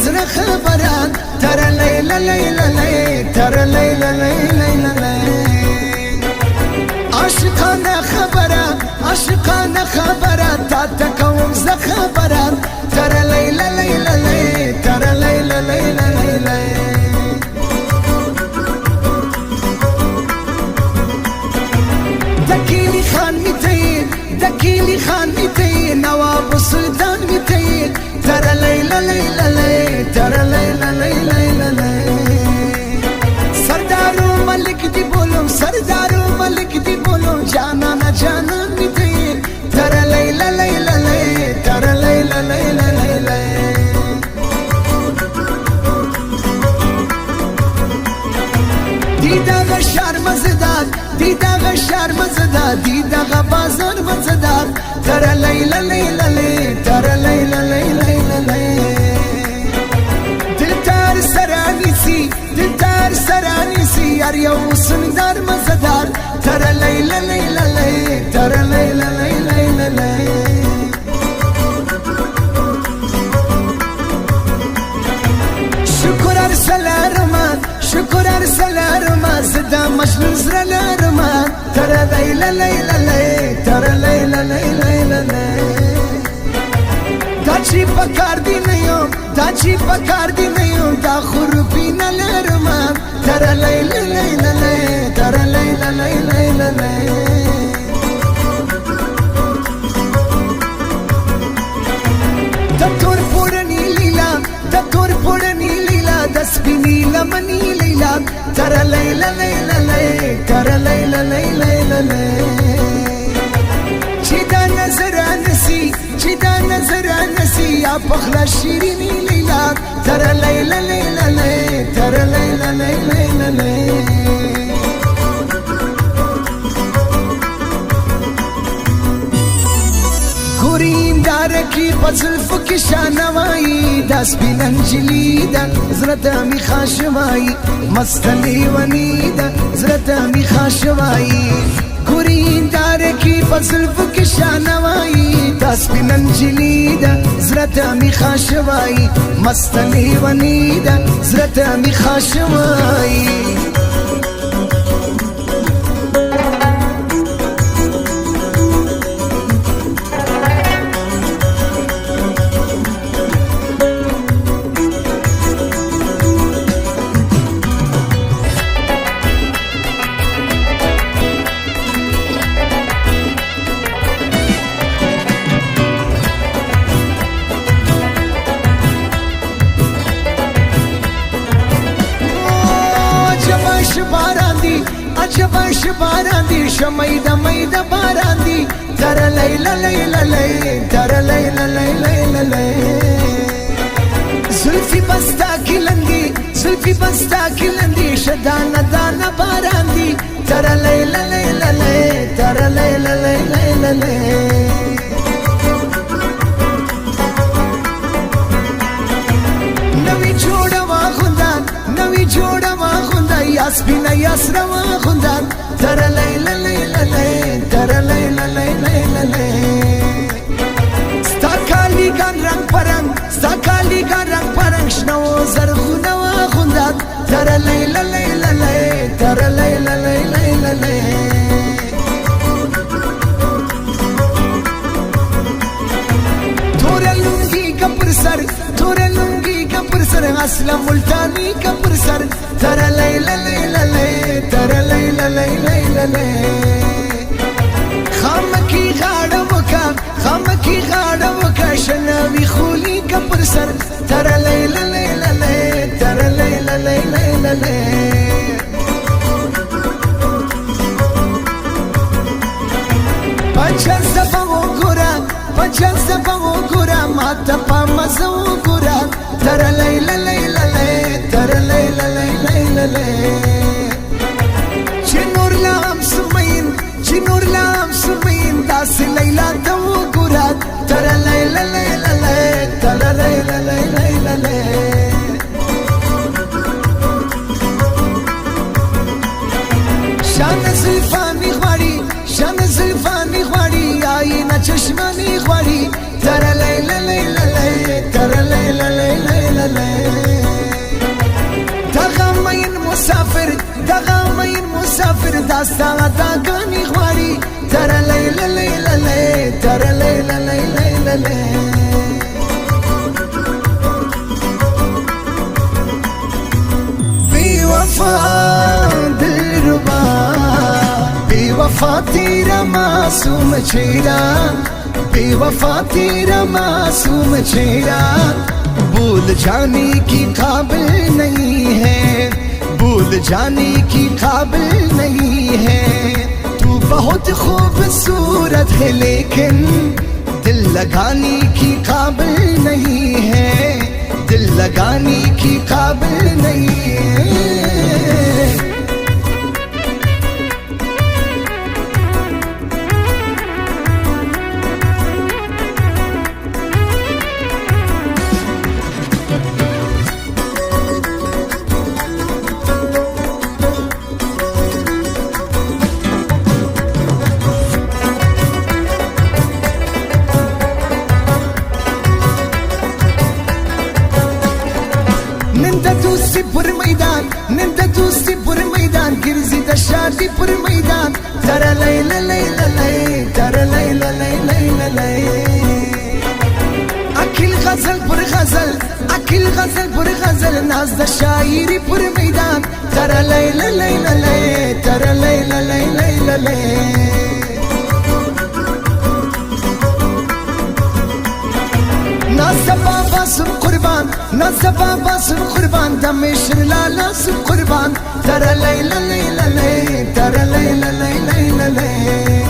دزر خبرات تر لیلا لیلا لی تر لیلا لیلا لی عاشقانه خبرات عاشقانه خبرات تا تکوم ز خبرات تر لیلا لیلا لی تر لیلا لیلا لی دکیلی خان میتین دکیلی خان میتین نواب سلطان میتین تر لیلا لیلا لی تر لیلا لیلا لی سردارو ملک دی بولم سردارو ملک دی بولم جانانا جانان میتین تر لیلا لیلا لی تر لیلا لیلا لی دیدا غشار مزدار دیدا غشار مزدار دیدا غ بازار مزدار تر لیلا لیلا لی تر لیلا لیلا لی دلدار سرانی سی دلدار سرانی سی یار یو سندار مزدار تر لیلا لیلا لی تر لیلا لیلا لی شکر ارسل ارمان شکر ارسل ارمان زدا مجنون زر لارمان تر لیلا لیلا لی تر لیلا لیلا لی دا چی پکار دی نیوم دا چی پکار دی نیوم دا خروپی نلارمان تر لیلا لیلا لی تر لیلا لیلا لی دا تور پورنی لیلا دا تور پورنی لیلا دا سپینی لمنی لیلا تر لیلا لیلا لی تر لیلا لیلا لی چی دا نظر انسی چی دا نظر انسی یا پخلا شیرینی لیلا تر لیلا لیلا لی تر لیلا لیلا لی گورین دارکی پزلفو کی شانوائی دا سپین انجلی دا زرتا می خاشوائی مستلی ونی دا زرتا می خاشوائی گورین دارکی پزلفو کی شانوائی دا سپین انجلی دا زرتا می خاشوائی مستلی ونی دا زرتا می خاشوائی عجبش باران دی شمیدا میدا باران دی تر لیلا لیلا لی تر لیلا لیلا لی زلفی بستا کلندی زلفی بستا کلندی شدانا دانا باران دی تر لیلا لیلا لی تر لیلا لیلا لی نوی جوڑا واخوندان نوی جوڑا واخوندان یاسپینا یاسرا واخوندان تر لیلا لیلا لی تر لیلا لیلا لی ستا کالی گان رنگ پرنگ ستا کالی گان رنگ پرنگ شنو زرخونا واخوندان تر لیلا لیلا لی تر لیلا لیلا لی تور لنگی کا پر سر تور لنگی کا پر سر اصلا ملتانی کا پر سر تر لیلا لیلا لی تر لیلا لیلا لی خامکی غاڑا وکا خامکی غاڑا وکا شناوی خولی کا پر سر تر لیلا لیلا لی تر لیلا لیلا لی پچھل سفا و گورا پچھل سفا و گورا ماتا پا مزا و گورا تر لیلا لیلا لی تر لیلا لیلا لی چنور لام سمین چنور لام سمین داس لیلا تو گورا تر لیلا لیلا لی تر لیلا لیلا لی شان زلفانی غواړي شان زلفانی غواړي آینا چشمانی غواړي تر لیلا لیلا لی تر لیلا لیلا لی مسافر داستا غداګانې غواړي تر لیلا لیلا لی تر لیلا لیلا لی بی وفا دلربا بی وفا تیرا معصوم چهرہ بے وفا تیرا معصوم چہرہ بھول جانے کی قابل نہیں ہے بھول جانے کی قابل نہیں ہے تو بہت خوبصورت ہے لیکن دل لگانے کی قابل نہیں ہے دل لگانے کی قابل نہیں ہے دوستی پر میدان نن د دوستی پر میدان ګرځي د شادي پر میدان تر لیلا لیلا لی تر لیلا لیلا لی اکیل غزل پر غزل اکیل غزل پر غزل ناز د شاعری پر میدان تر لیلا لیلا لی تر لیلا لیلا لی نازبابا سم قربان نازبابا سم قربان دمشر لالا سم قربان تر لیلا لیلا لی تر لیلا لیلا لی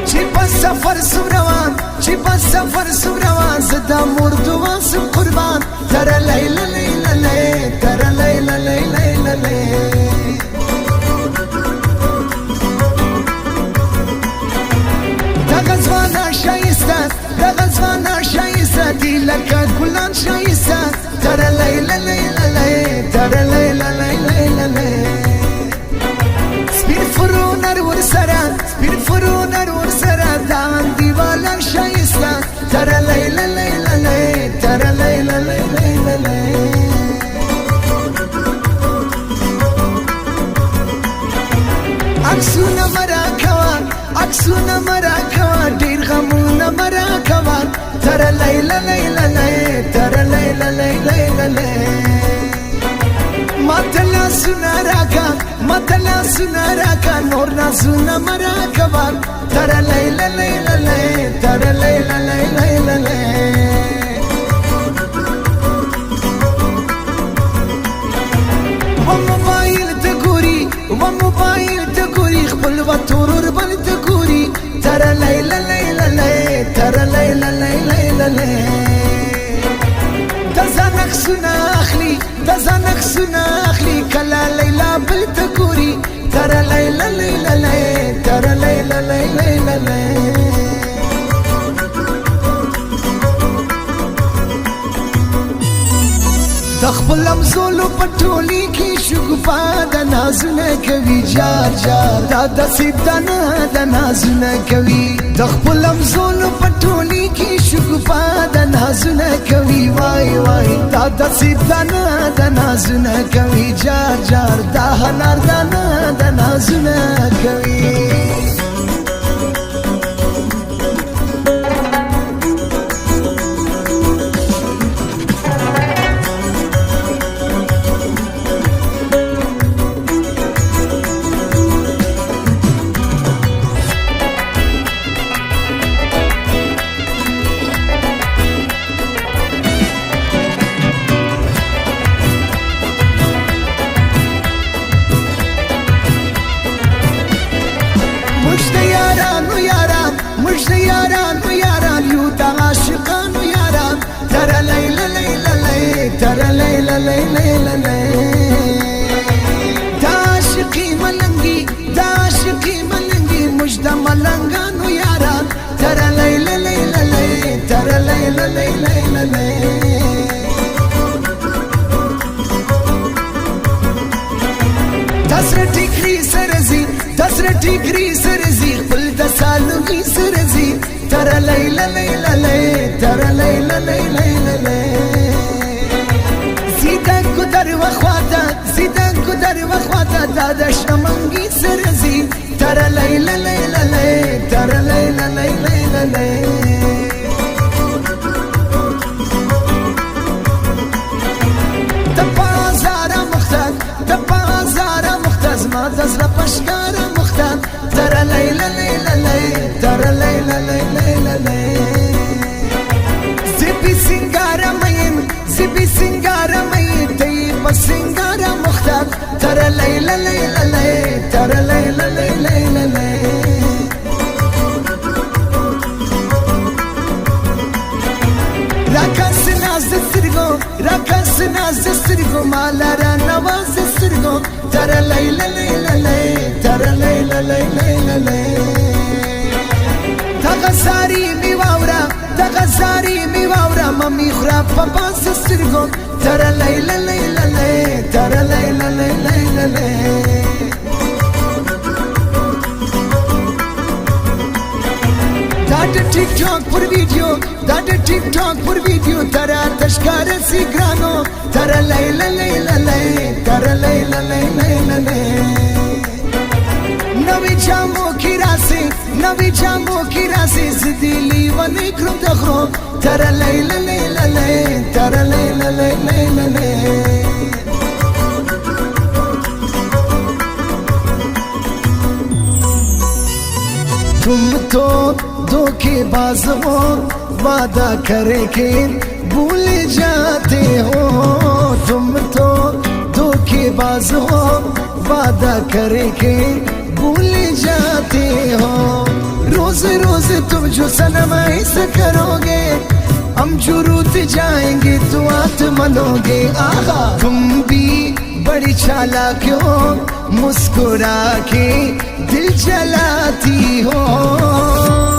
چی پس سفر سم روان چی پس سفر سم روان زدا مردوان سم قربان تر لیلا لیلا لی تر لیلا لیلا لی غزوانا شایسته د غزوانا شایسته دی لکه ګلان شایسته تر لیلا لیلا لی تر لیلا لیلا لی سپین فرونر ورسره سپین فرونر ورسره دا دیواله شایسته تر لیلا لیلا لی تر لیلا لیلا لی عکسونه مرا کوه عکسونه مرا کوه ډېر غمونه مرا کوه تر لیلا لیلا لی تر لیلا لیلا لی ماته لاسونه راکړه ماته لاسونه راکړه نور نازونه مرا کوه تر لیلا لیلا لی تر لیلا لیلا لی و موبایل ته ګوري و موبایل ته ګوري خپل وتور وربل ته ګوري تر لیلا لیلا لی تر لیلا لیلا لی د ځان عکسونه اخلي د ځان عکسونه اخلي کله لیلا بل ته ګوري تر لیلا لیلا لی تر لیلا لیلا لی د خپل لمزولو په ټولي کې شګوفه د نازونه کوي جار جار دا د سیدانه د نازونه کوي د خپل لمزولو په ټولي کې شګوفه د نازونه کوي وای وای دا د سیدانه د نازونه کوي جار جار دا هنردانه د نازونه کوي مجد یارانو یاران یو دا عاشقانو یاران تر لیلا لیلا لی تر لیلا لیلا لی دا عاشقی ملنگی دا عاشقی ملنگی مجد ملنگانو یاران تر لیلا لیلا لی تر لیلا لیلا لی تسر ټیکری سرزی تسر ټیکری سرزی خپل د سالوګي سرزی تر لیلا لیلا لی تر لیلا لیلا لی زیدن کو در وخواتا زیدن کو در وخواتا دا د شمع तरा लई लई लई तरा लई लई लई تبازارا مختار تبازارا مختار ما تزرع بشكارا مختار ترى ليلى ليلى ليلى ترى ليلى ليلى ليلى زبي سنگارا مين زبي سنگارا مين طيب سنگارا مختار ترى ليلى ليلى ليلى ترى ليلى ليلى ليلى راكاس ناز سترگو راكاس ناز سترگو مالا را نواز سترگو ترى ليلى ليلى ليلى ترى ليلى ليلى ليلى تغزاري مي واورا تغزاري مي واورا مامي خرا پاپا سترگو ترى ليلى ليلى ليلى ترى ليلى ليلى ليلى Dada TikTok पर वीडियो Dada TikTok पर वीडियो तरा तशकार सी ग्रानो तरा लैला लैला लै तरा लैला लैला लै नवी जामो की रासे नवी जामो की रासे दिली वने क्रम दखो तरा लैला लैला लै तरा लैला लैला लै तुम तो धोखेबाज हो वादा करे के भूल जाते हो तुम तो धोखेबाज हो वादा करे के भूल जाते हो रोज रोज तुम जो सनम ऐसा करोगे हम जो रूठ जाएंगे तो आत मनोगे आहा तुम भी बड़ी चालाक हो मुस्कुरा के दिल जलाती हो